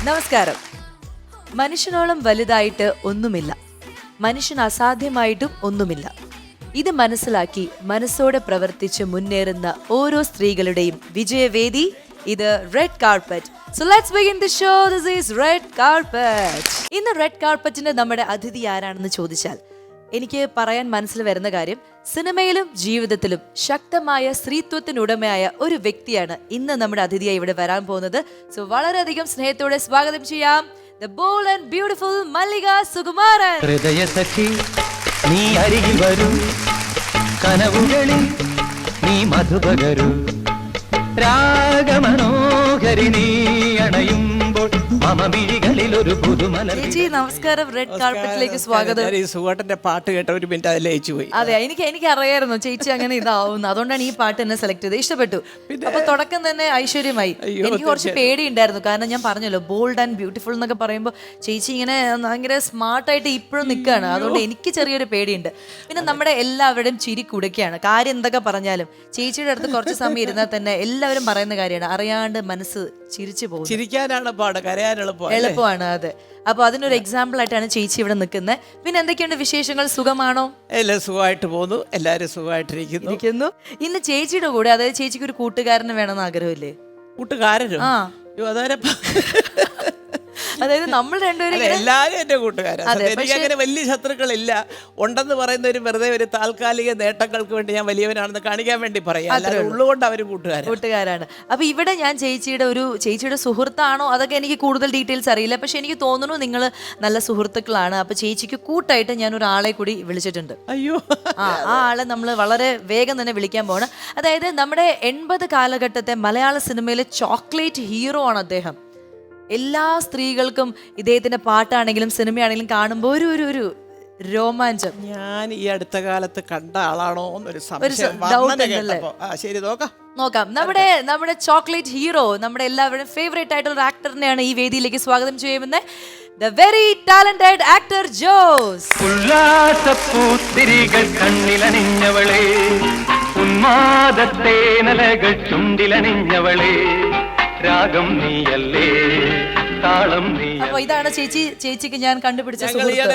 നമസ്കാരം. മനുഷ്യനോളം വലുതായിട്ട് ഒന്നുമില്ല, മനുഷ്യൻ അസാധ്യമായിട്ടും ഒന്നുമില്ല. ഇത് മനസ്സിലാക്കി മനസ്സോടെ പ്രവർത്തിച്ച് മുന്നേറുന്ന ഓരോ സ്ത്രീകളുടെയും വിജയവേദി ഇത് red carpet. So let's begin the show. This is Red Carpet. ഇന്ന് റെഡ് കാർപ്പറ്റിന്റെ നമ്മുടെ അതിഥി ആരാണെന്ന് ചോദിച്ചാൽ എനിക്ക് പറയാൻ മനസ്സിൽ വരുന്ന കാര്യം, സിനിമയിലും ജീവിതത്തിലും ശക്തമായ സ്ത്രീത്വത്തിനുടമയായ ഒരു വ്യക്തിയാണ് ഇന്ന് നമ്മുടെ അതിഥിയായി ഇവിടെ വരാൻ പോകുന്നത്. സോ വളരെയധികം സ്നേഹത്തോടെ സ്വാഗതം ചെയ്യാം the bold and beautiful മല്ലിക സുകുമാരൻ. ഹൃദയസഖി നീ അരികിൽ വരൂ, കനവുകളിൽ നീ മധുപകരൂ, രാഗമനോഹരി നീ അണയുമ്പോൾ മമമിഴികളിൽ ഒരു പുതുമലർ. ചേച്ചി നമസ്കാരം, റെഡ് കാർപ്പറ്റിലേക്ക് സ്വാഗതം. സുഖേട്ടന്റെ പാട്ട് കേട്ട ഒരു മിനിറ്റ് അതിൽ ലയിച്ചു പോയി. അതെ, എനിക്ക് അറിയായിരുന്നു ചേച്ചി അങ്ങനെ ഇതാവുന്നു, അതുകൊണ്ടാണ് ഈ പാട്ട് എന്നെ സെലക്ട് ചെയ്തത്. ഇഷ്ടപ്പെട്ടു. അപ്പൊ തുടക്കം തന്നെ ഐശ്വര്യമായി. എനിക്ക് കുറച്ച് പേടിയുണ്ടായിരുന്നു, കാരണം ഞാൻ പറഞ്ഞല്ലോ ബോൾഡ് ആൻഡ് ബ്യൂട്ടിഫുൾ എന്നൊക്കെ പറയുമ്പോൾ ചേച്ചി ഇങ്ങനെ ഭയങ്കര സ്മാർട്ടായിട്ട് ഇപ്പോഴും നിൽക്കുകയാണ്, അതുകൊണ്ട് എനിക്ക് ചെറിയൊരു പേടിയുണ്ട്. പിന്നെ നമ്മുടെ എല്ലാവരുടെയും ചിരി കുടയ്ക്കാണ്. കാര്യം എന്തൊക്കെ പറഞ്ഞാലും ചേച്ചിയുടെ അടുത്ത് കുറച്ച് സമയം ഇരുന്നാൽ തന്നെ എല്ലാവരും പറയുന്ന കാര്യമാണ്, അറിയാണ്ട് മനസ്സ് ചിരിച്ചു പോകും. ചിരിക്കാനാണ് പാട്, കരയാൻ എളുപ്പമാണ്. അതെ, അപ്പൊ അതിനൊരു എക്സാമ്പിൾ ആയിട്ടാണ് ചേച്ചി ഇവിടെ നിൽക്കുന്നത്. പിന്നെ എന്തൊക്കെയുണ്ട് വിശേഷങ്ങൾ? സുഖമാണോ? എല്ലാം സുഖമായിട്ട് പോകുന്നു, എല്ലാരും സുഖമായിട്ടിരിക്കുന്നു. ഇന്ന് ചേച്ചിയുടെ കൂടെ, അതായത് ചേച്ചിക്ക് ഒരു കൂട്ടുകാരന് വേണമെന്ന് ആഗ്രഹമില്ലേ? കൂട്ടുകാരനും അതായത് നമ്മൾ രണ്ടുപേരും എല്ലാരും എന്റെ കൂട്ടുകാരാണ്. എനിക്ക് അങ്ങനെ വലിയ ശത്രുക്കളില്ല. ഉണ്ടെന്ന് പറയുന്ന ഒരു വെറുതെ ഒരു താൽക്കാലിക നേട്ടങ്ങൾക്ക് വേണ്ടി ഞാൻ വലിയവനാണെന്ന് കാണിക്കാൻ വേണ്ടി പറയാം, അല്ലാതെ ഉള്ളുകൊണ്ട് അവര് കൂട്ടുകാരാണ്. അപ്പൊ ഇവിടെ ഞാൻ ചേച്ചിയുടെ സുഹൃത്താണോ അതൊക്കെ എനിക്ക് കൂടുതൽ ഡീറ്റെയിൽസ് അറിയില്ല, പക്ഷെ എനിക്ക് തോന്നുന്നു നിങ്ങൾ നല്ല സുഹൃത്തുക്കളാണ്. അപ്പൊ ചേച്ചിക്ക് കൂട്ടായിട്ട് ഞാൻ ഒരാളെ കൂടി വിളിച്ചിട്ടുണ്ട്. അയ്യോ, ആ ആളെ നമ്മൾ വളരെ വേഗം തന്നെ വിളിക്കാൻ പോകണം. അതായത് നമ്മുടെ 80 കാലഘട്ടത്തെ മലയാള സിനിമയിലെ ചോക്ലേറ്റ് ഹീറോ ആണ് അദ്ദേഹം. എല്ലാ സ്ത്രീകൾക്കും ഇദ്ദേഹത്തിന്റെ പാട്ടാണെങ്കിലും സിനിമയാണെങ്കിലും കാണുമ്പോൾ ഒരു രോമാഞ്ചം. ഞാൻ ഈ അടുത്ത കാലത്ത് കണ്ട ആളാണോ എന്നൊരു ശരി നോക്കാം. നമ്മുടെ ചോക്ലേറ്റ് ഹീറോ, നമ്മുടെ എല്ലാവരുടെയും ഫേവറേറ്റ് ആയിട്ടുള്ള ആക്ടറിനെയാണ് ഈ വേദിയിലേക്ക് സ്വാഗതം ചെയ്യുന്നത്. The very talented actor Jose. ഉല്ലാസപ്പൂത്തിരികൾ കണ്ണിലണിഞ്ഞവളെ, ഉന്മാദത്തേനലകൾ ചുണ്ടിലണിഞ്ഞവളെ, രാഗം നീയല്ലേ, താളം നീ. അപ്പൊ ഇതാണ് ചേച്ചിക്ക് ഞാൻ കണ്ടുപിടിച്ച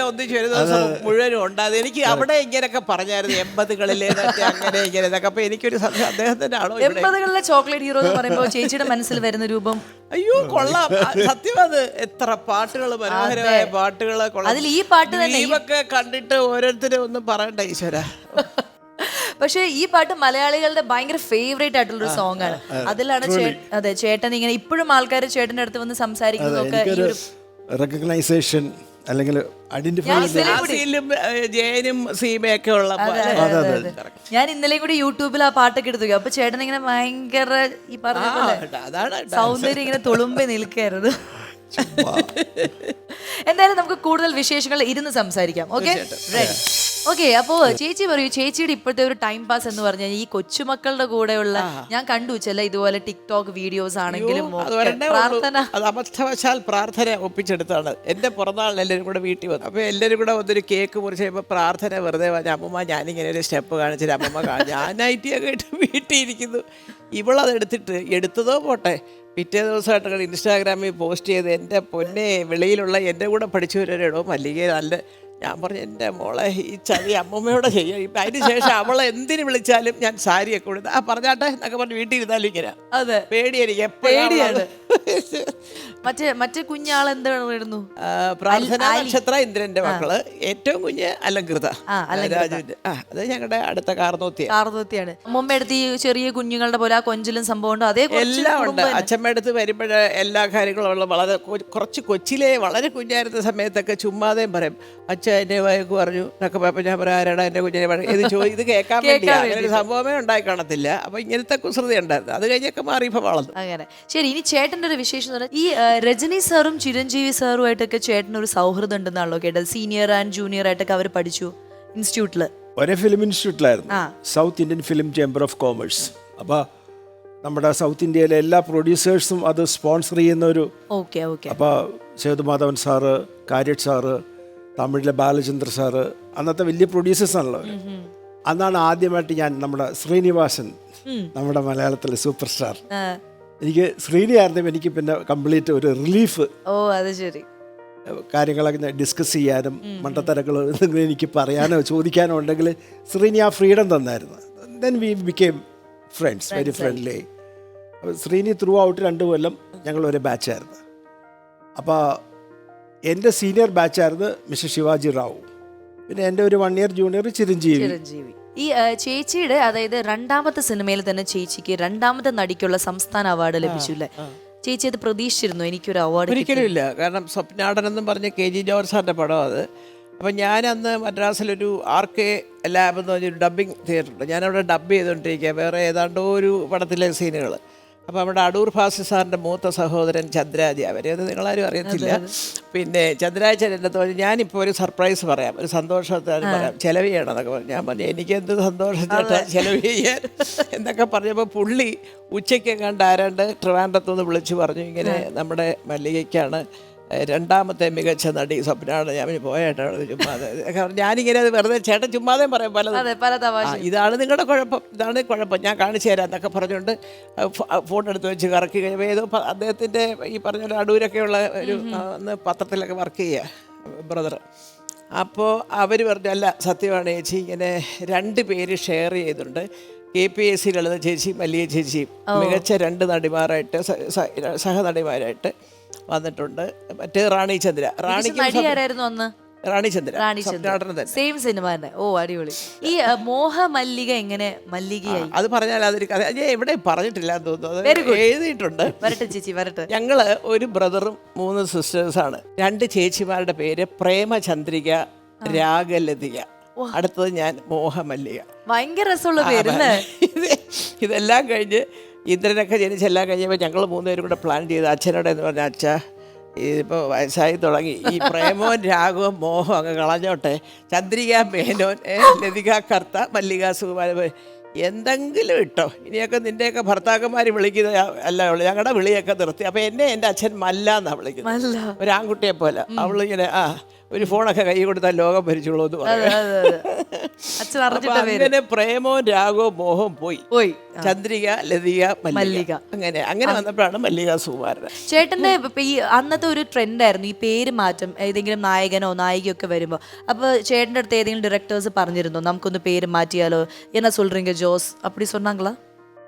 ഒന്നിച്ച് ഒരു ദിവസം മുഴുവനും ഉണ്ടായത്. എനിക്ക് അവിടെ ഇങ്ങനെയൊക്കെ പറഞ്ഞായിരുന്നു 80കളിലെ അങ്ങനെ ഇങ്ങനെ ഇതൊക്കെ. അപ്പൊ എനിക്കൊരു അദ്ദേഹത്തിന്റെ ആണോ 80കളിലെ ചോക്ലേറ്റ് ഹീറോ എന്ന് പറയുമ്പോൾ ചേച്ചിയുടെ മനസ്സിൽ വരുന്ന രൂപം? അയ്യോ കൊള്ളാം, സത്യം. അത് എത്ര പാട്ടുകൾ, മനോഹരമായ പാട്ടുകള്. അതിൽ ഈ പാട്ട് തന്നെ ഇതൊക്കെ കണ്ടിട്ട് ഓരോരുത്തരും ഒന്നും പറയണ്ട ഈശ്വര. പക്ഷെ ഈ പാട്ട് മലയാളികളുടെ ഭയങ്കര ഫേവറേറ്റ് ആയിട്ടുള്ള ഒരു സോങ് ആണ്. അതിലാണ് അതെ ചേട്ടൻ ഇങ്ങനെ ഇപ്പോഴും ആൾക്കാർ ചേട്ടന്റെ അടുത്ത് വന്ന് സംസാരിക്കുന്നതൊക്കെ റെക്കഗ്നൈസേഷൻ അല്ലെങ്കിൽ ജയനും സീമയൊക്കെ ഉള്ള. ഞാൻ ഇന്നലെ കൂടി യൂട്യൂബിൽ ആ പാട്ടൊക്കെ എടുത്തു. അപ്പൊ ചേട്ടൻ ഇങ്ങനെ ഭയങ്കര ഈ പറഞ്ഞ സൗന്ദര്യം ഇങ്ങനെ തുളുമ്പി നിൽക്കരുത്. എന്തായാലും നമുക്ക് കൂടുതൽ വിശേഷങ്ങൾ ഇരുന്ന് സംസാരിക്കാം. Okay, ready? ഓക്കെ, അപ്പോ ചേച്ചി പറയൂ, ചേച്ചിയുടെ ഇപ്പോഴത്തെ ഒരു ടൈം പാസ് എന്ന് പറഞ്ഞാൽ ഈ കൊച്ചുമക്കളുടെ കൂടെയുള്ള, ഞാൻ കണ്ടു ചില ഇതുപോലെ ടിക്ടോക്ക് വീഡിയോസ് ആണെങ്കിലും പ്രാർത്ഥന. അത് അബദ്ധവശാൽ പ്രാർത്ഥന ഒപ്പിച്ചെടുത്താണ്. എന്റെ പിറന്നാളിന് എല്ലാവരും കൂടെ വീട്ടിൽ വന്നു. അപ്പൊ എല്ലാവരും കൂടെ വന്നൊരു കേക്ക് മുറിച്ചപ്പോ പ്രാർത്ഥന വെറുതെ പറഞ്ഞ, അമ്മമ്മ ഞാനിങ്ങനെ ഒരു സ്റ്റെപ്പ് കാണിച്ചിട്ട് അമ്മമ്മ ഞാൻ നൈറ്റിയൊക്കെ ഇട്ട് വീട്ടിൽ ഇരിക്കുന്നു. ഇവളത് എടുത്തതോ പോട്ടെ, പിറ്റേ ദിവസമായിട്ട് ഇൻസ്റ്റാഗ്രാമിൽ പോസ്റ്റ് ചെയ്ത്, എൻ്റെ പൊന്നെ വെളിയിലുള്ള എൻ്റെ കൂടെ പഠിച്ചവരോ മല്ലിക നല്ല. ഞാൻ പറഞ്ഞു, എൻ്റെ മോളെ ഈ ചതി അമ്മമ്മയോടെ ചെയ്യാം. ഇപ്പം അതിന് ശേഷം അവളെ എന്തിനു വിളിച്ചാലും ഞാൻ സാരിയൊക്കെ കൊടുത്ത് പറഞ്ഞാട്ടെ എന്നൊക്കെ പറഞ്ഞ് വീട്ടിൽ ഇരുന്നാലും ഇങ്ങനെ. അതെ, പേടിയായിരിക്കും, പേടിയാണ്. മറ്റേ കുഞ്ഞാളെന്തായിരുന്നു? പ്രാർത്ഥന നക്ഷത്ര, ഇന്ദ്രന്റെ മക്കള്. ഏറ്റവും കുഞ്ഞ് അലങ്കൃത, രാജുവിന്റെ. അത് ഞങ്ങളുടെ അടുത്ത കാർന്നോത്തിയാണ്. അമ്മമ്മ എടുത്ത് ഈ ചെറിയ കുഞ്ഞുങ്ങളുടെ പോലെ ആ കൊഞ്ചിലും സംഭവം അതേ എല്ലാം ഉണ്ട്. അച്ഛമ്മ അടുത്ത് വരുമ്പോൾ എല്ലാ കാര്യങ്ങളും വളരെ കുറച്ച് കൊച്ചിലെ വളരെ കുഞ്ഞായിരുന്ന സമയത്തൊക്കെ ചുമ്മാതെയും പറയും, അച്ഛൻ എന്നെ വയക്ക് പറഞ്ഞു എന്നൊക്കെ. അപ്പൊ ഞാൻ പറയാം, ആരാടാ എന്റെ കുഞ്ഞിനെ ഇത് കേൾക്കാൻ വേണ്ടി. അങ്ങനെ ഒരു സംഭവമേ ഉണ്ടായി കാണത്തില്ല. അപ്പൊ ഇങ്ങനത്തെ കുസൃതി ഉണ്ടായിരുന്നു. അത് കഴിഞ്ഞൊക്കെ മാറി ഇപ്പൊ വളർന്നു. അങ്ങനെ. ശരി, ഇനി ചേട്ടന്റെ ഒരു വിശേഷം ഈ രജനി സാറും ചിരഞ്ജീവി സാറുമായിട്ടൊക്കെ ചേട്ടന് ഒരു സൗഹൃദം ഉണ്ടെന്നാണല്ലോ കേട്ടത്. സീനിയർ ആൻഡ് ജൂനിയർ ആയിട്ടൊക്കെ അവർ പഠിച്ചു ഇൻസ്റ്റിറ്റ്യൂട്ടില്, ഒരേ ഫിലിം ഇൻസ്റ്റിറ്റ്യൂട്ടിലായിരുന്നു, south Indian film chamber of commerce. അപ്പോൾ നമ്മുടെ സൗത്ത് ഇന്ത്യയിലെ എല്ലാ പ്രൊഡ്യൂസേഴ്സും അത് സ്പോൺസർ ചെയ്യുന്ന ഒരു. അപ്പോൾ സേതുമാധവൻ സാറ്, കാര്യട്ട് സാറ്, തമിഴിലെ ബാലചന്ദ്ര സാറ്, അന്നത്തെ വലിയ പ്രൊഡ്യൂസേഴ്സ് ആണല്ലോ. അന്നാണ് ആദ്യമായിട്ട് ഞാൻ നമ്മുടെ ശ്രീനിവാസൻ, നമ്മുടെ മലയാളത്തിലെ സൂപ്പർ സ്റ്റാർ, എനിക്ക് ശ്രീനി ആയിരുന്നെങ്കിൽ എനിക്ക് പിന്നെ കംപ്ലീറ്റ് ഒരു റിലീഫ്, ഓ അത് ശരി. കാര്യങ്ങളൊക്കെ ഡിസ്കസ് ചെയ്യാനും മണ്ടത്തരങ്ങൾ എന്തെങ്കിലും എനിക്ക് പറയാനോ ചോദിക്കാനോ ഉണ്ടെങ്കിൽ ശ്രീനി ആ ഫ്രീഡം തന്നായിരുന്നു. Then we became friends, very friendly. Sreeni through out 2 കൊല്ലം ഞങ്ങൾ ഒരു ബാച്ചായിരുന്നു. അപ്പോൾ എൻ്റെ സീനിയർ ബാച്ചായിരുന്നു മിസ്റ്റർ ശിവാജി റാവു, പിന്നെ എൻ്റെ ഒരു 1 ഇയർ ജൂനിയർ ചിരഞ്ജീവി. ഈ ചേച്ചിയുടെ അതായത് 2ാമത്തെ സിനിമയിൽ തന്നെ ചേച്ചിക്ക് 2ാമത്തെ നടിക്കുള്ള സംസ്ഥാന അവാർഡ് ലഭിച്ചു അല്ലേ? ചേച്ചി അത് പ്രതീക്ഷിച്ചിരുന്നു എനിക്കൊരു അവാർഡ്? ഒരിക്കലും ഇല്ല. കാരണം സ്വപ്നാടൻ എന്നും പറഞ്ഞ KG ജോർജ് സാറിൻ്റെ പടം അത്. അപ്പം ഞാനന്ന് മദ്രാസിലൊരു RK ലാബ് എന്ന് പറഞ്ഞൊരു ഡബ്ബിങ് തിയേറ്റർ ഉണ്ട്. ഞാനവിടെ ഡബ്ബ് ചെയ്തുകൊണ്ടിരിക്കുക വേറെ ഏതാണ്ടോ ഒരു പടത്തിലെ സീനുകൾ. അപ്പോൾ നമ്മുടെ അടൂർ ഭാസി സാറിൻ്റെ മൂത്ത സഹോദരൻ ചന്ദ്രാജി, അവരെയൊന്നും നിങ്ങളാരും അറിയത്തില്ല. പിന്നെ ചന്ദ്രാജൻ എൻ്റെ തോന്നി ഞാനിപ്പോൾ ഒരു സർപ്രൈസ് പറയാം, ഒരു സന്തോഷത്താൽ പറയാം, ചെലവ് ചെയ്യണം എന്നൊക്കെ പറഞ്ഞു. ഞാൻ പറഞ്ഞു എനിക്കെന്ത് സന്തോഷം ചേട്ടാ ചെലവ് ചെയ്യാൻ എന്നൊക്കെ പറഞ്ഞപ്പോൾ പുള്ളി ഉച്ചയ്ക്ക് കണ്ട് ആരാണ്ട് ട്രിവാൻഡ്രത്തുനിന്ന് വിളിച്ചു പറഞ്ഞു, ഇങ്ങനെ നമ്മുടെ മല്ലികയ്ക്കാണ് 2ാമത്തെ മികച്ച നടി സ്വപ്നാണ്. ഞാൻ പോയേട്ടാ ചുമ്മാതെ. ഞാനിങ്ങനെ അത് വെറുതെ ചേട്ടൻ ചുമ്മാതെ പറയാം പലതും. ഇതാണ് നിങ്ങളുടെ കുഴപ്പം, ഇതാണ് കുഴപ്പം, ഞാൻ കാണിച്ചു തരാം എന്നൊക്കെ പറഞ്ഞുകൊണ്ട് ഫോൺ എടുത്ത് വെച്ച് കറക്കി കഴിയുമ്പോൾ ഏതോ അദ്ദേഹത്തിൻ്റെ ഈ പറഞ്ഞ പോലെ അടൂരൊക്കെയുള്ള ഒരു അന്ന് പത്രത്തിലൊക്കെ വർക്ക് ചെയ്യുക ബ്രദർ. അപ്പോൾ അവർ പറഞ്ഞു അല്ല സത്യമാണ് ചേച്ചി, ഇങ്ങനെ 2 പേര് ഷെയർ ചെയ്തിട്ടുണ്ട്. KPSC ലളിത ചേച്ചി മല്ലിക ചേച്ചി മികച്ച 2 നടിമാരായിട്ട് സഹനടിമാരായിട്ട് വന്നിട്ടുണ്ട്. മറ്റേ റാണി ചന്ദ്ര, റാണി ചന്ദ്ര സെയിം സിനിമ തന്നെ. ഓ അടിപൊളി. ഈ മോഹമല്ലിക എങ്ങനെ മല്ലികയായി? അത് പറഞ്ഞാൽ അതൊരു കഥ ഞാൻ എവിടെ പറഞ്ഞിട്ടില്ല എന്ന് തോന്നുന്നു, അത് എഴുതിയിട്ടുണ്ട്. വരട്ടെ ചേച്ചി വരട്ടെ. ഞങ്ങള് ഒരു ബ്രദറും 3 സിസ്റ്റേഴ്സാണ്. 2 ചേച്ചിമാരുടെ പേര് പ്രേമചന്ദ്രിക, രാഗലതിക, അടുത്തത് ഞാൻ മോഹമല്ലിക. ഭയങ്കര രസമുള്ള പേര്. ഇതെല്ലാം കഴിഞ്ഞ് ഇന്ദ്രനൊക്കെ ജനിച്ചെല്ലാം കഴിഞ്ഞപ്പോൾ ഞങ്ങൾ 3 പേരും കൂടെ പ്ലാൻ ചെയ്ത് അച്ഛനോട് എന്ന് പറഞ്ഞാൽ അച്ഛാ ഇതിപ്പോൾ വയസ്സായി തുടങ്ങി, ഈ പ്രേമവും രാഗവും മോഹവും അങ്ങ് കളഞ്ഞോട്ടെ, ചന്ദ്രിക മേനോൻ, ലതിക കർത്ത, മല്ലിക സുകുമാരൻ എന്തെങ്കിലും ഇട്ടോ, ഇനിയൊക്കെ നിൻ്റെയൊക്കെ ഭർത്താക്കന്മാർ വിളിക്കുന്നത് അല്ല ഉള്ളു, ഞങ്ങളുടെ വിളിയൊക്കെ നിർത്തി. അപ്പോൾ എന്നെ എൻ്റെ അച്ഛൻ മല്ല എന്നാണ് വിളിക്കുന്നത്, ഒരു ആൺകുട്ടിയെ പോലെ. അവളിങ്ങനെ ഒരു ഫോണൊക്കെ കൈ കൊടുത്താൽ ലോകം ഭരിച്ചോളൂ എന്ന് പറയും. അങ്ങനെ പ്രേമവും രാഗവും മോഹവും പോയി. ചന്ദ്രിക, ലതിക, മല്ലിക, അങ്ങനെ വന്നപ്പോഴാണ് മല്ലിക സുകുമാരൻ. ചേട്ടന്റെ ഈ അന്നത്തെ ഒരു ട്രെൻഡായിരുന്നു ഈ പേര് മാറ്റം. ഏതെങ്കിലും നായകനോ നായികയോ ഒക്കെ വരുമ്പോ അപ്പൊ ചേട്ടന്റെ അടുത്ത് ഏതെങ്കിലും ഡയറക്ടേഴ്സ് പറഞ്ഞിരുന്നോ നമുക്കൊന്ന് പേര് മാറ്റിയാലോ? എന്നാ சொல்றீங்க ജോസ്? அப்படி சொன்னாங்களா?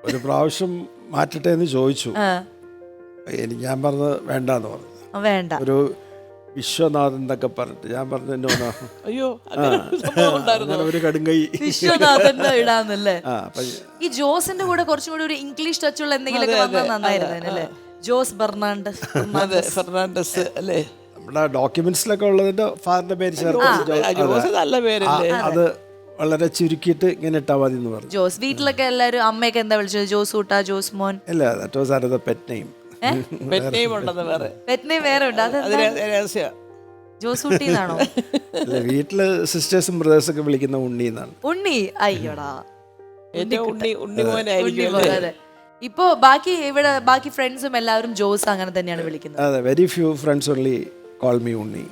ഒരു പ്രാവശ്യം മാറ്റട്ടെ എന്ന് ചോദിച്ചു. ഞാൻ പറഞ്ഞത് വേണ്ടെന്ന് പറഞ്ഞു. വേണ്ട, ഒരു വിശ്വനാഥൻ എന്നൊക്കെ പറഞ്ഞിട്ട് ഞാൻ പറഞ്ഞു അയ്യോ ഒരു കടുങ്കൈ വിശ്വനാഥൻ ഇടാന്നല്ലേ. ഈ ജോസിന്റെ കൂടെ കുറച്ചും കൂടി ഒരു ഇംഗ്ലീഷ് ടച്ചുള്ള എന്തെങ്കിലും വന്നാൽ നന്നായിരുന്നല്ലേ? ജോസ് ഫെർണാണ്ടസ് അല്ലേ? നമ്മുടെ ഡോക്യുമെന്റ്സിലൊക്കെ ഉള്ളതിന്റെ ഫാദറിന്റെ പേര് ചേർത്ത് നല്ല പേരല്ലേ? അത് വളരെ ചുരുക്കിയിട്ട് ഇങ്ങനെ ഇട്ടാ മതി എന്ന് പറഞ്ഞു. ജോസ്. വീട്ടിലൊക്കെ എല്ലാവരും അമ്മയൊക്കെ എന്താ വിളിച്ചത്? ജോസ് കൂട്ടാ, ജോസ് മോൻ? ഇല്ല, that was another pet name. ജോസൂട്ടിന്നാണോ? വീട്ടില് സിസ്റ്റേഴ്സും ബ്രദേഴ്സും ഒക്കെ വിളിക്കുന്ന ഉണ്ണി എന്നാണ്. ഉണ്ണി, അയ്യോടാ. ഉണ്ണി. ഇപ്പൊ ബാക്കി ഫ്രണ്ട്സും എല്ലാവരും ജോസ് അങ്ങനെ തന്നെയാണ് വിളിക്കുന്നത്. അതെ, very few friends only call me Unni.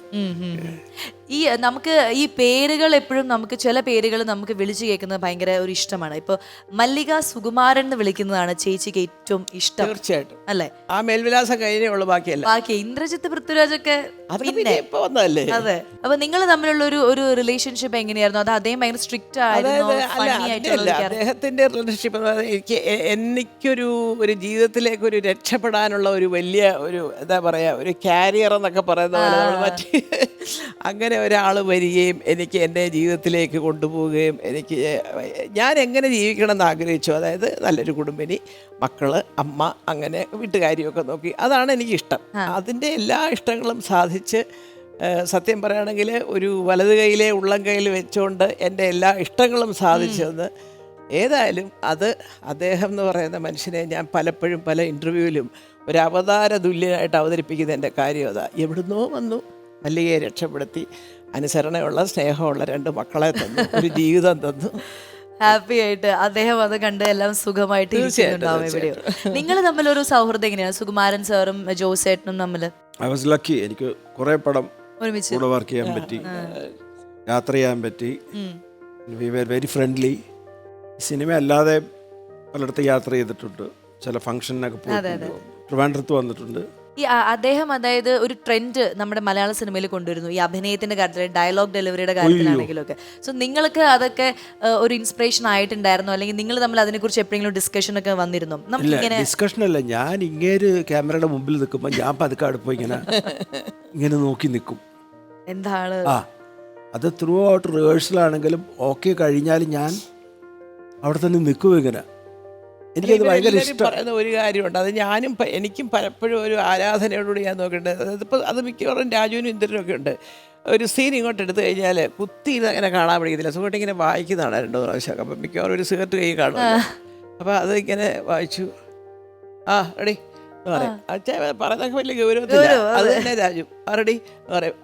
ഈ നമുക്ക് ഈ പേരുകൾ എപ്പോഴും നമുക്ക് ചില പേരുകൾ നമുക്ക് വിളിച്ചു കേൾക്കുന്നത് ഭയങ്കര ഒരു ഇഷ്ടമാണ്. ഇപ്പൊ മല്ലിക സുകുമാരൻ എന്ന് വിളിക്കുന്നതാണ് ചേച്ചിക്ക് ഏറ്റവും ഇഷ്ടം. തീർച്ചയായിട്ടും അല്ലേ? ആ മേൽവിലാസം കഴിഞ്ഞേ ഉള്ളൂ, ബാക്കിയല്ല. ബാക്കി ഇന്ദ്രജിത്ത് പൃഥ്വിരാജൊക്കെ വന്നതല്ലേ? അതെ. അപ്പൊ നിങ്ങൾ തമ്മിലുള്ള ഒരു റിലേഷൻഷിപ്പ് എങ്ങനെയായിരുന്നു? അത് അദ്ദേഹം ഭയങ്കര സ്ട്രിക്റ്റ് ആയിരുന്നു? അദ്ദേഹത്തിന്റെ റിലേഷൻഷിപ്പ് എനിക്കൊരു ജീവിതത്തിലേക്ക് ഒരു രക്ഷപ്പെടാനുള്ള ഒരു വലിയ ഒരു എന്താ പറയാ ഒരു കാരിയർ എന്നൊക്കെ പറയുന്ന പോലെ അങ്ങനെ ഒരാൾ വരികയും എനിക്ക് എൻ്റെ ജീവിതത്തിലേക്ക് കൊണ്ടുപോവുകയും ഞാൻ എങ്ങനെ ജീവിക്കണം എന്ന് ആഗ്രഹിച്ചു. അതായത് നല്ലൊരു കുടുംബിനി, മക്കള്, അമ്മ, അങ്ങനെ വീട്ടുകാരിയൊക്കെ നോക്കി. അതാണ് എനിക്കിഷ്ടം. അതിൻ്റെ എല്ലാ ഇഷ്ടങ്ങളും സാധിച്ച് സത്യം പറയുകയാണെങ്കിൽ ഒരു വലത് കൈയിലെ ഉള്ളം കയ്യിൽ വെച്ചുകൊണ്ട് എൻ്റെ എല്ലാ ഇഷ്ടങ്ങളും സാധിച്ചതെന്ന്. ഏതായാലും അത് അദ്ദേഹം എന്ന് പറയുന്ന മനുഷ്യനെ ഞാൻ പലപ്പോഴും പല ഇൻ്റർവ്യൂവിലും ഒരു അവതാര തുല്യനായിട്ട് അവതരിപ്പിക്കുന്ന എൻ്റെ കാര്യം അതാ. എവിടുന്നോ വന്നു, മല്ലികയെ രക്ഷപ്പെടുത്തി, അനുസരണയുള്ള സ്നേഹമുള്ള 2 മക്കളെ തന്നു, ഒരു ജീവിതം തന്നു. ഹാപ്പി ആയിട്ട് അദ്ദേഹം അത് കണ്ട് എല്ലാം സുഖമായിട്ട് ഇരിക്കുന്നുണ്ടാവും. എവിടെയോ നിങ്ങൾ തമ്മിൽ ഒരു സൗഹൃദം എങ്ങനെയാണ്? സുകുമാരൻ സാറും ജോസേട്ടനും തമ്മിൽ? I was lucky. എനിക്ക് കുറെ പടം ഒരുമിച്ച് കൂടെ വർക്ക് ചെയ്യാൻ പറ്റി, യാത്ര ചെയ്യാൻ പറ്റി. Ve ver very friendly. Cinema അല്ലാതെ പലയിടത്ത് യാത്ര ചെയ്തിട്ടുണ്ട്. ചില ഫംഗ്ഷനൊക്കെ പോയിട്ടുണ്ട്. ട്രിവാൻഡ്രത്ത് വന്നിട്ടുണ്ട്. ഈ അദ്ദേഹം അതായത് ഒരു ട്രെൻഡ് നമ്മുടെ മലയാള സിനിമയിൽ കൊണ്ടുവരുന്നു, ഈ അഭിനയത്തിന്റെ കാര്യത്തിൽ, ഡയലോഗ് ഡെലിവറിയുടെ കാര്യത്തിലാണെങ്കിലും ഒക്കെ. സോ നിങ്ങൾക്ക് അതൊക്കെ ഒരു ഇൻസ്പിറേഷൻ ആയിട്ടുണ്ടായിരുന്നോ, അല്ലെങ്കിൽ നിങ്ങൾ തമ്മിൽ അതിനെക്കുറിച്ച് എപ്പോഴെങ്കിലും ഡിസ്കഷൻ ഒക്കെ വന്നിരുന്നോ? നമുക്ക് ഇങ്ങനെ ഡിസ്കഷൻ അല്ല, ഞാൻ ഇങ്ങേര് ക്യാമറയുടെ മുമ്പിൽ നിൽക്കുമ്പോൾ ഞാൻ പതുക്കെ അടുപ്പം ഇങ്ങനെ നോക്കി നിൽക്കും. എന്താണ് അത് ത്രൂ ഔട്ട് റിഹേഴ്സലാണെങ്കിലും ഓക്കെ കഴിഞ്ഞാൽ ഞാൻ അവിടെ തന്നെ നിൽക്കും. ഇങ്ങനെ എനിക്കത് ഭയങ്കര ഇഷ്ടം. പറയുന്ന ഒരു കാര്യമുണ്ട്, അത് ഞാനും എനിക്കും പലപ്പോഴും ഒരു ആരാധനയോടുകൂടി ഞാൻ നോക്കിയിട്ടുണ്ട്. അതിപ്പോൾ അത് മിക്കവാറും രാജുവിനും ഇന്ദ്രനും ഒക്കെ ഉണ്ട്. ഒരു സീൻ ഇങ്ങോട്ട് എടുത്തു കഴിഞ്ഞാൽ കുത്തി ഇത് അങ്ങനെ കാണാൻ പഠിക്കത്തില്ല, സുഖമായിട്ട് ഇങ്ങനെ വായിക്കുന്നതാണ് 2 പ്രാവശ്യം. അപ്പം മിക്കവാറും ഒരു സിഗരറ്റ് കൈ കാണും. അപ്പോൾ അത് ഇങ്ങനെ വായിച്ചു, റെഡി എന്ന് പറയും. പറയുന്നതൊക്കെ വലിയ ഗൗരവത്തില്ല. അത് തന്നെ രാജു റെഡി എന്ന് പറയും.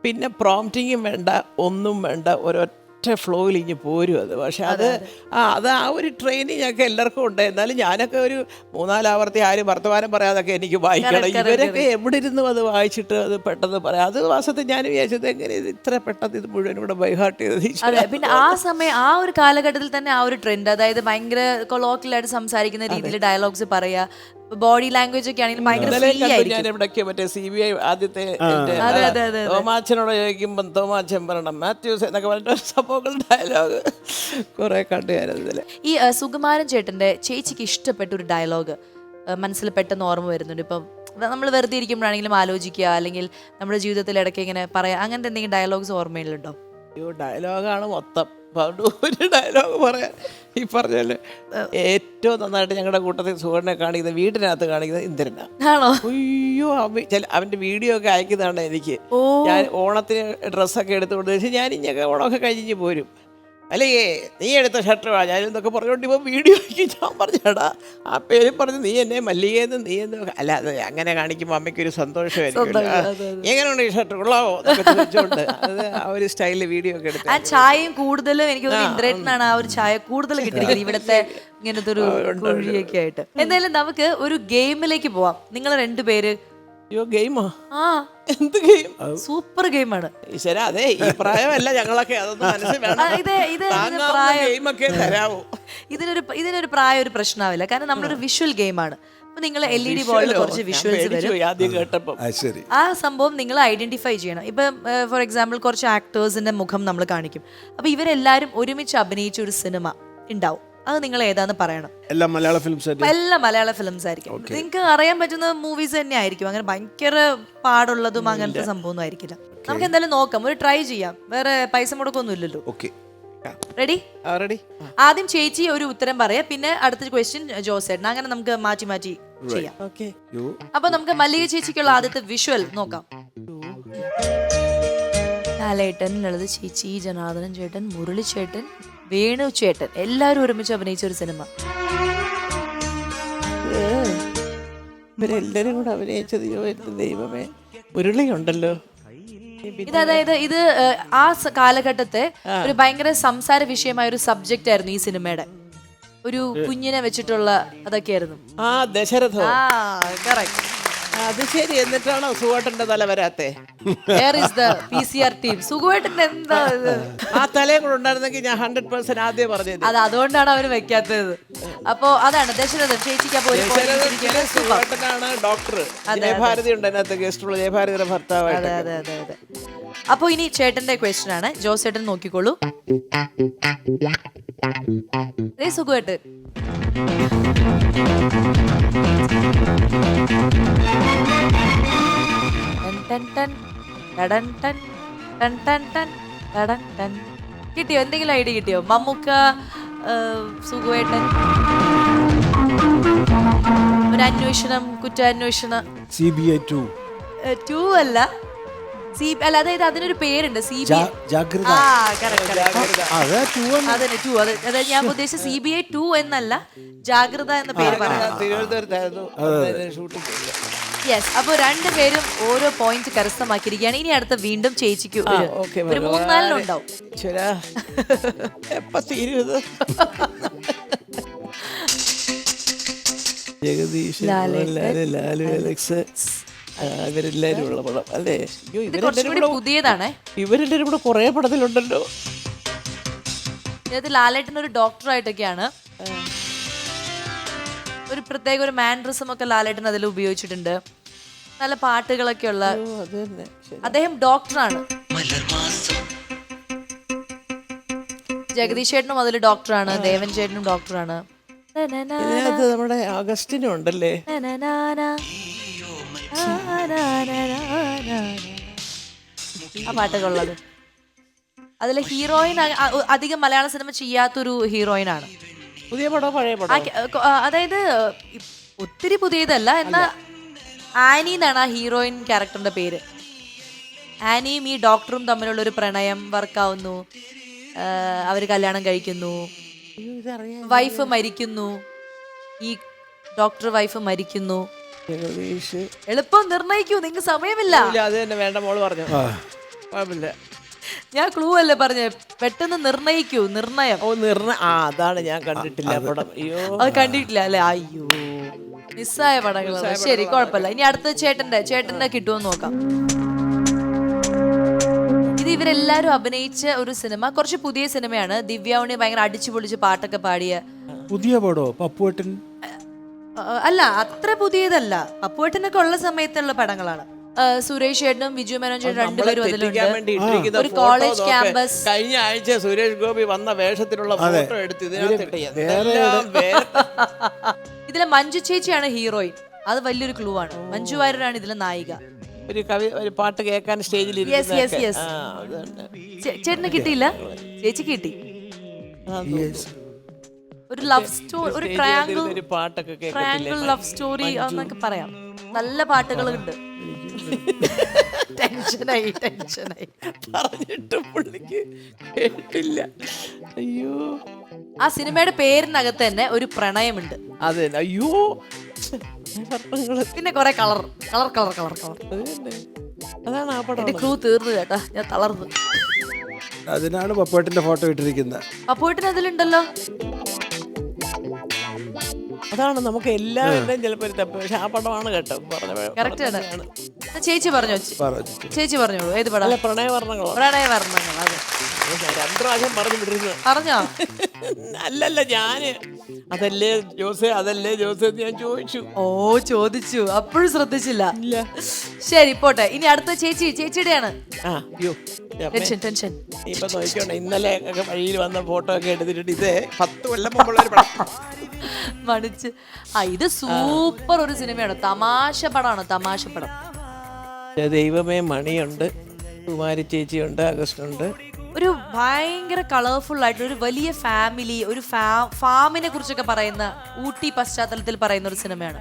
പിന്നെ പ്രോംപ്റ്റിങ്ങും വേണ്ട, ഒന്നും വേണ്ട, ഒരൊറ്റ ഫ്ലോയിൽ ഇഞ്ഞ് പോരും അത്. പക്ഷെ അത് ആ ഒരു ട്രെയിനിങ് ഒക്കെ എല്ലാവർക്കും ഉണ്ട്. എന്നാലും ഞാനൊക്കെ ഒരു 3-4 ആവർത്തി ആരും വർത്തമാനം പറയാതൊക്കെ എനിക്ക് വായിക്കണം. ഇവരൊക്കെ എവിടെ ഇരുന്നും അത് വായിച്ചിട്ട് അത് പെട്ടെന്ന് പറയാം. അത് വാസത്തിൽ ഞാൻ വിചാരിച്ചത് എങ്ങനെ ഇത്ര പെട്ടെന്ന് ഇത് മുഴുവൻ കൂടെ ബൈഹാർട്ട് ചെയ്ത്. പിന്നെ ആ സമയം ആ ഒരു കാലഘട്ടത്തിൽ തന്നെ ആ ഒരു ട്രെൻഡ്, അതായത് ഭയങ്കര കൊളോക്കിലായിട്ട് സംസാരിക്കുന്ന രീതിയിൽ ഡയലോഗ്സ് പറയാ, ബോഡി ലാംഗ്വേജ് ഒക്കെ ആണെങ്കിലും ഭയങ്കര ഞാൻ എവിടെയൊക്കെ മറ്റേ CBI ആദ്യത്തെ തോമാച്ചനോട് ചോദിക്കുമ്പോൾ തോമാച്ചൻ പറയണം മാത്യൂസ് എന്നൊക്കെ പറഞ്ഞിട്ട് സംഭവങ്ങൾ ഡയലോഗ് കുറെ കണ്ടു ഞാനതിൽ. ഈ സുകുമാരൻ ചേട്ടന്റെ ചേച്ചിക്ക് ഇഷ്ടപ്പെട്ട ഒരു ഡയലോഗ് മനസ്സിൽ പെട്ടെന്ന് ഓർമ്മ വരുന്നുണ്ട്. ഇപ്പം നമ്മൾ വെറുതെ ഇരിക്കുമ്പോഴാണെങ്കിലും ആലോചിക്കുക, അല്ലെങ്കിൽ നമ്മുടെ ജീവിതത്തിൽ ഇടയ്ക്ക് ഇങ്ങനെ പറയാം, അങ്ങനത്തെ എന്തെങ്കിലും ഡയലോഗ്സ് ഓർമ്മയിലുണ്ടോ? ഡയലോഗാണ് മൊത്തം. ഒരു ഡയലോഗ് പറയാൻ ഈ പറഞ്ഞാല് ഏറ്റവും നന്നായിട്ട് ഞങ്ങളുടെ കൂട്ടത്തിൽ സുഹൃത്തിനെ കാണിക്കുന്നത്, വീട്ടിനകത്ത് കാണിക്കുന്നത് ഇന്ദ്രനാണ്. അയ്യോ, അവന്റെ വീഡിയോ ഒക്കെ അയക്കുന്നതാണ് എനിക്ക്. ഞാൻ ഓണത്തിന് ഡ്രസ്സൊക്കെ എടുത്തുകൊണ്ട് ഞാൻ ഇഞ്ഞൊക്കെ ഓണമൊക്കെ കഴിഞ്ഞ് പോരും, അല്ലേ നീ എടുത്ത ഷർട്ട് ഞാനെന്നൊക്കെ പറഞ്ഞുകൊണ്ട് ഇപ്പോൾ വീഡിയോ ഞാൻ പറഞ്ഞാടാ ആ പേര് പറഞ്ഞ് നീ എന്നെ മല്ലികയെന്ന് നീ എന്ന്. അല്ല അത് അങ്ങനെ കാണിക്കുമ്പോൾ അമ്മയ്ക്കൊരു സന്തോഷമായിരിക്കും. എങ്ങനെയുണ്ട് ഈ ഷർട്ട് കൊള്ളാവോ എന്നൊക്കെ ചോദിച്ചോണ്ട് അത് ആ ഒരു സ്റ്റൈലിൽ വീഡിയോ ഒക്കെ എടുത്ത്. ആ ചായയും കൂടുതലും എനിക്ക് ഇന്ദ്രനാണ് ആ ഒരു ചായ കൂടുതൽ കിട്ടിയിരിക്കുന്നത് ഇവിടുത്തെ ഇങ്ങനത്തെ ഒരു കുഴിയൊക്കെ ആയിട്ട്. എന്തായാലും നമുക്ക് ഒരു ഗെയിമിലേക്ക് പോവാം. നിങ്ങൾ 2 പേര്. ഗെയിമോ? എന്ത് ഗെയിം? സൂപ്പർ ഗെയിമാണ്. ഈശ്വര, അതെ ഈ പ്രായമല്ല ഞങ്ങളൊക്കെ, അതൊന്നും മനസ്സിൽ വേണം. ഇതിനൊരു പ്രായം ഒരു പ്രശ്നമാവില്ല, കാരണം നമ്മളൊരു വിഷ്വൽ ഗെയിമാണ്. അപ്പൊ നിങ്ങൾ LED ബോർഡിൽ കുറച്ച് വിഷ്വൽസ് വരും. ആ സംഭവം നിങ്ങൾ ഐഡന്റിഫൈ ചെയ്യണം. ഇപ്പൊ ഫോർ എക്സാമ്പിൾ കുറച്ച് ആക്ടേഴ്സിന്റെ മുഖം നമ്മൾ കാണിക്കും. അപ്പൊ ഇവരെല്ലാരും ഒരുമിച്ച് അഭിനയിച്ച ഒരു സിനിമ ഉണ്ടാവും. അത് നിങ്ങൾ ഏതാന്ന് പറയണം. എല്ലാം മലയാള ഫിലിംസ് ആയിരിക്കും. നിങ്ങൾക്ക് അറിയാൻ പറ്റുന്ന മൂവീസ് തന്നെ ആയിരിക്കും. അങ്ങനെ ഭയങ്കര പാടുള്ളതും അങ്ങനത്തെ സംഭവമൊന്നും ആയിരിക്കില്ല. നമുക്ക് എന്തായാലും നോക്കാം, ഒരു ട്രൈ ചെയ്യാം. വേറെ പൈസ മുടക്കൊന്നും ഇല്ലല്ലോ. റെഡി? ആദ്യം ചേച്ചി ഒരു ഉത്തരം പറയാ, പിന്നെ അടുത്ത ക്വസ്റ്റ്യൻ ജോസേട്ടൻ. അങ്ങനെ നമുക്ക് മാറ്റി മാറ്റി ചെയ്യാം. അപ്പൊ നമുക്ക് മല്ലിക ചേച്ചിക്കുള്ള ആദ്യത്തെ വിഷ്വൽ നോക്കാം. ലാലേട്ടൻ, ലളിത ചേച്ചി, ജനാർദ്ദനൻ ചേട്ടൻ, മുരളി ചേട്ടൻ, വേണു ചേട്ടൻ, എല്ലാരും ഒരുമിച്ച് അഭിനയിച്ച ഒരു സിനിമ. ഇവരെല്ലാരും കൂടെ അഭിനയിച്ചത് ദൈവമേ, മുരളിയുണ്ടല്ലോ. അതായത് ഇത് ആ കാലഘട്ടത്തെ ഒരു ഭയങ്കര സംസാര വിഷയമായ ഒരു സബ്ജക്റ്റ് ആയിരുന്നു ഈ സിനിമയുടെ. ഒരു കുഞ്ഞിനെ വെച്ചിട്ടുള്ള അതൊക്കെയായിരുന്നു. ദശരഥോ? കറക്റ്റ്. അത് ശരി. എന്നിട്ടാണോ സുഖേട്ടന്റെ തല വരാത്തെ? PCR ടീം സുഖേട്ടന്റെ എന്താ ആ തലയും കൂടെ ഉണ്ടായിരുന്നെങ്കിൽ ഞാൻ 100% ആദ്യം പറഞ്ഞത്. അത് അതുകൊണ്ടാണ് അവര് വെക്കാത്തത്. അപ്പൊ അതാണ് ദശരഥൻ ചേച്ചിക്ക്. സുഖേട്ടനാണ് ഡോക്ടർ. ജയഭാരതി ഉണ്ട് അതിനകത്ത്, ഗസ്റ്റുള്ള ജയഭാരതിയുടെ ഭർത്താവായിട്ട്. അതെ. അപ്പൊ ഇനി ചേട്ടന്റെ ക്വസ്റ്റ്യൻ ആണ്. ജോസേട്ടൻ നോക്കിക്കോളൂ. സുഖേട്ടൻ കിട്ടിയോ? എന്തെങ്കിലും ഐഡിയ കിട്ടിയോ? മമ്മൂക്ക, സുഖുവേട്ടൻ, ഒരു അന്വേഷണം, കുറ്റാന്വേഷണം. CBI 2 അല്ല, അതായത് അതിനൊരു പേരുണ്ട്. അതായത് ഞാൻ ഉദ്ദേശിച്ച CBI 2 എന്നല്ല, ജാഗ്രത എന്ന പേര് പറയാം. യെസ്. അപ്പൊ 2 പേരും ഓരോ പോയിന്റ് കരസ്ഥമാക്കിയിരിക്കുകയാണ്. ഇനി അടുത്ത വീണ്ടും ചേച്ചിക്ക് ഒരു 3-4 ഉണ്ടാവും. ജഗദീഷ്, ലാലു, അലക്സ്, ഇവരെല്ലാരും ഉള്ള പടം അല്ലേ? പുതിയതാണ്. ഇവരെല്ലാരും കൂടെ കുറെ പടത്തിലുണ്ടല്ലോ. ലാലേട്ടൻ ഒരു ഡോക്ടറായിട്ടൊക്കെയാണ്. ഒരു പ്രത്യേക ഒരു മാൻഡ്രിസം ഒക്കെ ലാലേട്ടൻ അതിൽ ഉപയോഗിച്ചിട്ടുണ്ട്. നല്ല പാട്ടുകളൊക്കെ ഉള്ള അത് തന്നെ ശരി. അദ്ദേഹം ഡോക്ടറാണ്. ജഗദീഷ് ചേട്ടനും അതിൽ ഡോക്ടറാണ്, ദേവൻ ചേട്ടനും ഡോക്ടറാണ്. ഇതിനകത്ത് നമ്മുടെ അഗസ്റ്റിനും ഉണ്ടല്ലേ. ആ പാട്ടുകളുള്ളത് അതിലെ ഹീറോയിൻ അധികം മലയാള സിനിമ ചെയ്യാത്തൊരു ഹീറോയിനാണ്. പുതിയ പടം പഴയ പടം? അതായത് ഒത്തിരി പുതിയതല്ല, എന്നാ ആനി എന്നാണ് ആ ഹീറോയിൻ ക്യാരക്ടറിന്റെ പേര്. ആനിയും ഈ ഡോക്ടറും തമ്മിലുള്ള ഒരു പ്രണയം വർക്കാവുന്നു, അവർ കല്യാണം കഴിക്കുന്നു, വൈഫ് മരിക്കുന്നു, ഈ ഡോക്ടർ വൈഫ് മരിക്കുന്നു. ജഗദീഷ് എളുപ്പം നിർണയിക്കൂ, നിങ്ങൾക്ക് സമയമില്ല. അത് തന്നെ വേണ്ട, മോള് പറഞ്ഞു. കുഴപ്പമില്ല, ഞാൻ ക്ലൂ അല്ലേ പറഞ്ഞ, പെട്ടെന്ന് നിർണയിക്കൂ. നിർണയം. അതാണ് ഞാൻ കണ്ടിട്ടില്ല പടം. അയ്യോ, അത് കണ്ടിട്ടില്ല അല്ലേ? അയ്യോ, മിസ്സായ പടങ്ങളാണ്. ശരി, കുഴപ്പമില്ല. ഇനി അടുത്ത ചേട്ടന്റെ കിട്ടുമെന്ന് നോക്കാം. ഇത് ഇവരെല്ലാരും അഭിനയിച്ച ഒരു സിനിമ, കുറച്ച് പുതിയ സിനിമയാണ്. ദിവ്യ ഉണ്ണി ഭയങ്കര അടിച്ചു പൊളിച്ച് പാട്ടൊക്കെ പാടിയ പുതിയ പടോ? പപ്പുവേട്ടൻ? അല്ല, അത്ര പുതിയതല്ല. പപ്പുവേട്ടനൊക്കെ ഉള്ള സമയത്തുള്ള പടങ്ങളാണ്. സുരേഷ് ചേട്ടനും വിജു മേനോൻ ചേട്ടനും രണ്ടുപേരും അതിലുണ്ട്. ഒരു കോളേജ് ക്യാമ്പസ്. കഴിഞ്ഞ ആഴ്ച സുരേഷ് ഗോപി വന്ന വേഷത്തിലുള്ള ഫോട്ടോ എടുത്ത് ഇതിലെ മഞ്ജു ചേച്ചിയാണ് ഹീറോയിൻ. അത് വലിയൊരു ക്ലൂ ആണ്. മഞ്ജു വാര്യരാണ് ഇതിലെ നായിക. ഒരു പാട്ട് കേൾക്കാൻ സ്റ്റേജിൽ. ചേട്ടന് കിട്ടിയില്ല, ചേച്ചി കിട്ടി. ഒരു ലവ് സ്റ്റോറി, ഒരു ട്രയാങ്കിൾ ലവ് സ്റ്റോറി എന്നൊക്കെ പറയാം. നല്ല പാട്ടുകളുണ്ട്. ടെൻഷനായി പറഞ്ഞിട്ട് പുള്ളിക്ക് കേട്ടില്ല. അയ്യോ, ആ സിനിമയുടെ പേരിനകത്ത് തന്നെ ഒരു പ്രണയമുണ്ട്. അതെ, അയ്യോ, പിന്നെ കുറെ കളർ. അതാണ് ആ പടം. എന്റെ ക്ലൂ തീർന്നു കേട്ടാ, ഞാൻ തളർന്നു. അതിനാണ് പപ്പുവേട്ടന്റെ ഫോട്ടോ ഇട്ടിരിക്കുന്നത്. പപ്പുവേട്ടൻ അതിലുണ്ടല്ലോ. അതാണ് നമുക്ക് എല്ലാവരുടെയും ചിലപ്പോൾ തപ്പ്, പക്ഷെ ആ പടമാണ് കേട്ടോ. കറക്റ്റ് ആണ്. ചേച്ചി പറഞ്ഞോളൂ, ഏത് പടം? പ്രണയവർണ്ണങ്ങളോ? പ്രണയവർണ്ണങ്ങൾ. അതെ, 2 പ്രാവശ്യം പറഞ്ഞു വിട്ടിരുന്നു. പറഞ്ഞോ? അല്ലല്ല, ഞാന് അതല്ലേ ജോസേ എന്ന് ഞാൻ ചോദിച്ചു. ചോദിച്ചു, അപ്പോഴും ശ്രദ്ധിച്ചില്ല. ഇല്ല. ശരി, പോട്ടെ. ഇനി അടുത്ത ചേച്ചിയുടെയാണ്. അയ്യോ, ടെൻഷൻ. ഇപ്പൊ നോക്കിക്കോട്ടെ, ഇന്നലെ ഒക്കെ വഴിയിൽ വന്ന ഫോട്ടോ ഒക്കെ എടുത്തിട്ടുണ്ട്. ഇത് 10 കൊല്ലം മുമ്പുള്ള ഒരു പടം. മടിച്ച്. ഇത് സൂപ്പർ ഒരു സിനിമയാണ്. തമാശ പടം. ദൈവമേ മണിയുണ്ട്, കുമാരി ചേച്ചിയുണ്ട്, അഗസ്റ്റുണ്ട്. ഒരു ഭയങ്കര കളർഫുൾ ആയിട്ടുള്ള ഒരു വലിയ ഫാമിലി, ഒരു ഫാമിനെ കുറിച്ചൊക്കെ പറയുന്ന, ഊട്ടി പശ്ചാത്തലത്തിൽ പറയുന്ന ഒരു സിനിമയാണ്.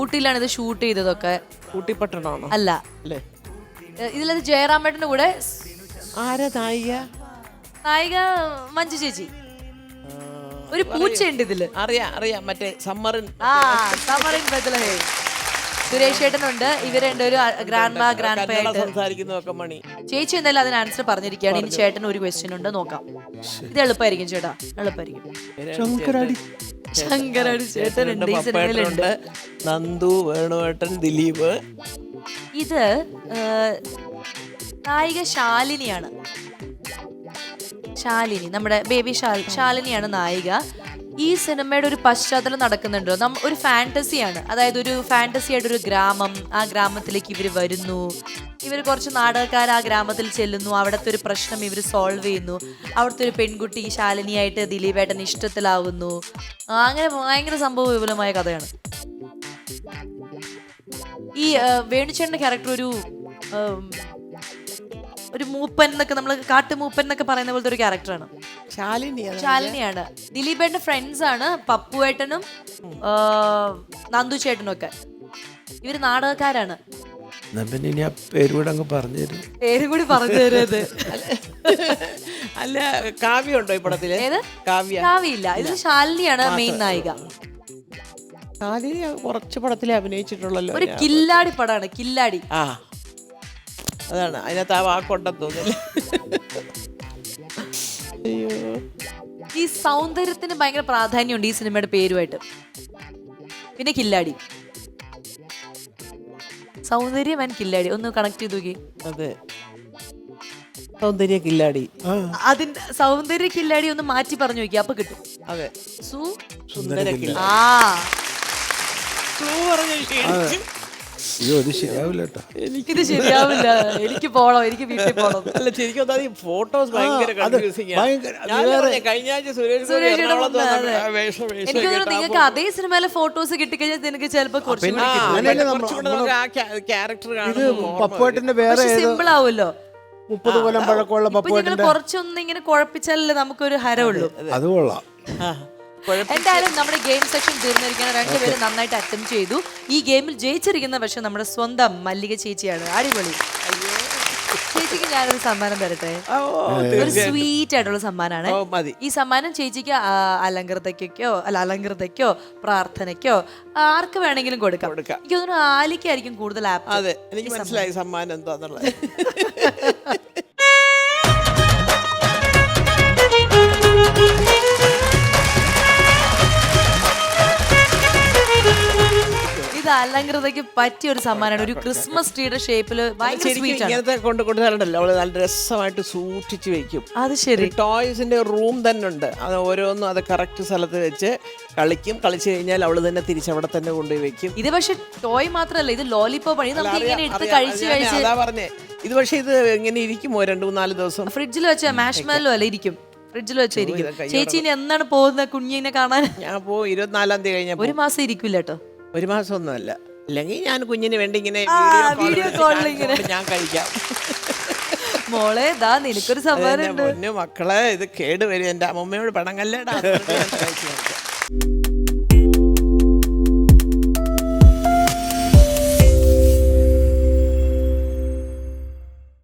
ഊട്ടിയിലാണ് ഇത് ഷൂട്ട് ചെയ്തതൊക്കെ. ഊട്ടി പട്ടണമാണോ? അല്ല, ഇതിലത് ജയറാമേട്ടന്റെ കൂടെ. ആരാ നായിക? നായിക മഞ്ജു ചേച്ചി. ഒരു പൂച്ചയുണ്ട് ഇതില്. അറിയാം, മറ്റേ സമ്മറിൻ ബദലഹേം. സുരേഷ് ചേട്ടനുണ്ട്. ഇവർ രണ്ടുപേരും ഗ്രാൻഡ് പേയായിട്ട് സംസാരിക്കുന്നതൊക്കെ മണി. ചേച്ചി എന്തായാലും അതിന് ആൻസർ പറഞ്ഞിരിക്കുകയാണ്. ഇനി ചേട്ടന് ഒരു ക്വസ്റ്റ്യൻ ഉണ്ട്, നോക്കാം. ഇത് എളുപ്പമായിരിക്കും ചേട്ടാ, എളുപ്പമായിരിക്കും. ശങ്കരാടി ചേട്ടനുണ്ട് ഈ സിനിമയിലുണ്ട്. നന്ദു, വേണുവേട്ടൻ, ദിലീപ്. ഇത് നായിക ശാലിനിയാണ്. നമ്മുടെ ബേബി ശാലിനിയാണ് നായിക. ഈ സിനിമയുടെ ഒരു പശ്ചാത്തലം നടക്കുന്നുണ്ട്. ഒരു ഫാന്റസിയാണ്. അതായത് ഒരു ഫാന്റസി ആയിട്ടൊരു ഗ്രാമം. ആ ഗ്രാമത്തിലേക്ക് ഇവർ വരുന്നു. ഇവർ കുറച്ച് നാടകക്കാർ ആ ഗ്രാമത്തിൽ ചെല്ലുന്നു. അവിടുത്തെ ഒരു പ്രശ്നം ഇവർ സോൾവ് ചെയ്യുന്നു. അവിടുത്തെ ഒരു പെൺകുട്ടി ശാലിനിയായിട്ട് ദിലീപേട്ടൻ ഇഷ്ടത്തിലാവുന്നു. അങ്ങനെ ഭയങ്കര സംഭവ വിപുലമായ കഥയാണ്. ഈ വേണുചേട്ടന്റെ ക്യാരക്ടർ ഒരു മൂപ്പൻ എന്നൊക്കെ, നമ്മൾ കാട്ടുമൂപ്പൻ എന്നൊക്കെ പറയുന്ന പോലത്തെ ഒരു ക്യാരക്ടറാണ്. ശാലിനിയാണ്. ദിലീപേട്ടന്റെ ഫ്രണ്ട്സ് ആണ് പപ്പുവേട്ടനും നന്ദു ചേട്ടനും ഒക്കെ. ഇവര് നാടകക്കാരാണ്. പേരും കൂടി പറഞ്ഞു തരുന്നത്. അല്ല, കാവ്യുണ്ടോ ഈ പടത്തില്? കാവ്യയില്ല. ഇതിൽ ശാലിനിയാണ് മെയിൻ നായിക. ശാലിനി കുറച്ച് പടത്തിലെ അഭിനയിച്ചിട്ടുള്ളല്ലോ. ഒരു കില്ലാടി പടമാണ്, കില്ലാടി. അതാണ് അതിനകത്ത് ആ വാക്കുണ്ടെന്ന് തോന്നില്ല. അയ്യോ, ഈ സൗന്ദര്യത്തിന് ഭയങ്കര പ്രാധാന്യമുണ്ട് ഈ സിനിമയുടെ പേരുമായിട്ട്. പിന്നെ കില്ലാടി, സൗന്ദര്യം ആൻഡ് കില്ലാടി ഒന്ന് കണക്ട് ചെയ്ത് നോക്കി. അതെ, സൗന്ദര്യ കില്ലാടി. അതിന്റെ സൗന്ദര്യ കില്ലാടി ഒന്ന് മാറ്റി പറഞ്ഞു നോക്കി, അപ്പൊ കിട്ടും. അതെ, സുന്ദരക്കിളി. ആ ക്ലൂ പറഞ്ഞു ക്ഷീണിച്ചു. അയ്യോ ഇത് ശരിയാവില്ല കേട്ടോ. ഇത് ശരിയാവില്ല, എനിക്ക് പോണം, എനിക്ക് വീട്ടിൽ പോണം. അല്ല ശരിക്കും അതായത് ഈ ഫോട്ടോസ് ഭയങ്കര കൺഫ്യൂസിംഗ് ആണ്. ഞാൻ പറഞ്ഞേ, കഴിഞ്ഞ ആഴ്ച സുരേഷ് ഗോപി സുരേഷിന്റെ എറണാകുളത്ത് മുമ്പ് വന്നപ്പോൾ അതെ. ആ വേഷം എനിക്ക് തോന്നുന്നു നിങ്ങൾക്ക് അതേ സിനിമയിലെ ഫോട്ടോസ് കിട്ടിക്കഴിഞ്ഞാൽ നിനക്ക് ചിലപ്പോ കുറച്ചും കൂടി കിട്ടും. അങ്ങനെയല്ലേ കുറച്ചുകൂടെ നമുക്ക് ആ ക്യാരക്ടർ ഇത് കാണുമ്പോൾ പപ്പുവേട്ടന്റെ വേറെ പക്ഷെ ഏതോ സിമ്പിൾ ആവുമല്ലോ. 30 കൊല്ലം പഴക്കമുള്ള ഇപ്പൊ ഞങ്ങൾ പപ്പുവേട്ടന്റെ കുറച്ചൊന്നും ഇങ്ങനെ കുഴപ്പിച്ചാലല്ലേ നമുക്കൊരു ഹരമുള്ളൂ. അത് കൊള്ളാം. എന്തായാലും നമ്മുടെ ഗെയിം സെക്ഷൻ തീർന്നിരിക്കുകയാണ്. രണ്ടുപേരും നന്നായിട്ട് അറ്റംപ്റ്റ് ചെയ്തു. ഈ ഗെയിമിൽ ജയിച്ചിരിക്കുന്ന പക്ഷെ നമ്മുടെ സ്വന്തം മല്ലിക ചേച്ചിയാണ്. അടിപൊളി. ചേച്ചിക്ക് ഞാനൊരു സമ്മാനം തരട്ടെ. ഒരു സ്വീറ്റ് ആയിട്ടുള്ള സമ്മാനമാണ് മതി. ഈ സമ്മാനം. ചേച്ചിക്ക് അലങ്കൃതയ്ക്കോ പ്രാർത്ഥനയ്ക്കോ ആർക്ക് വേണമെങ്കിലും കൊടുക്കാം. എനിക്ക് തോന്നുന്നു ആലിക്കായിരിക്കും കൂടുതൽ ആപ്പ്. അതെ, എനിക്ക് മനസ്സിലായി സമ്മാനം എന്താന്നുള്ളത്. ഇത് അലങ്കൃതയ്ക്ക് പറ്റിയ ഒരു സമ്മാനമാണ്. ഒരു ക്രിസ്മസ് ട്രീയുടെ ഷേപ്പില് ഭയങ്കര ശരിക്കും സ്വീറ്റ് ആണ്. ഇങ്ങനത്തെ കൊടുത്താലുണ്ടല്ലോ അവള് നല്ല രസമായിട്ട് സൂക്ഷിച്ച് വെക്കും. അത് ശരി. ടോയ്സിന്റെ റൂം തന്നെ ഉണ്ട്. അത് ഓരോന്നും അത് കറക്റ്റ് സ്ഥലത്ത് വെച്ച് കളിക്കും. കളിച്ചു കഴിഞ്ഞാൽ അവള് തന്നെ തിരിച്ചവിടെ തന്നെ കൊണ്ടുപോയി വെക്കും. ഇത് പക്ഷെ ടോയ് മാത്രല്ല, ഇത് ലോലിപോപ്പ് ആണ്. ഇത് നമുക്ക് ഇങ്ങനെ എടുത്ത് കഴിച്ച് കഴിച്ച് അതാ പറഞ്ഞേ. ഇത് പക്ഷെ ഇത് ഇങ്ങനെ ഇരിക്കുമോ 2-4 ദിവസം? ഫ്രിഡ്ജിൽ വെച്ച മാഷ്മല്ലോ അല്ല ഇരിക്കും. ഫ്രിഡ്ജിൽ വെച്ചിരിക്കും. ചേച്ചി ഇനി എന്നാണ് പോകുന്നത് കുഞ്ഞിനെ കാണാൻ? ഞാൻ 24-ാം തീയതി കഴിഞ്ഞ ഒരു മാസം ഇരിക്കില്ല കേട്ടോ. 1 മാസം ഒന്നുമല്ല. അല്ലെങ്കിൽ ഞാൻ കുഞ്ഞിന് വേണ്ടി ഇങ്ങനെ വീഡിയോ കോളിൽ ഇങ്ങനെ ഞാൻ കഴിക്കാം. മോളെ ദാ നിനക്കൊരു സമ്മാനം ഉണ്ട്. പൊന്നു മക്കളെ, ഇത് കേട് വരും. എന്റെ അമ്മമ്മയോട് പണങ്ങല്ലേടാ.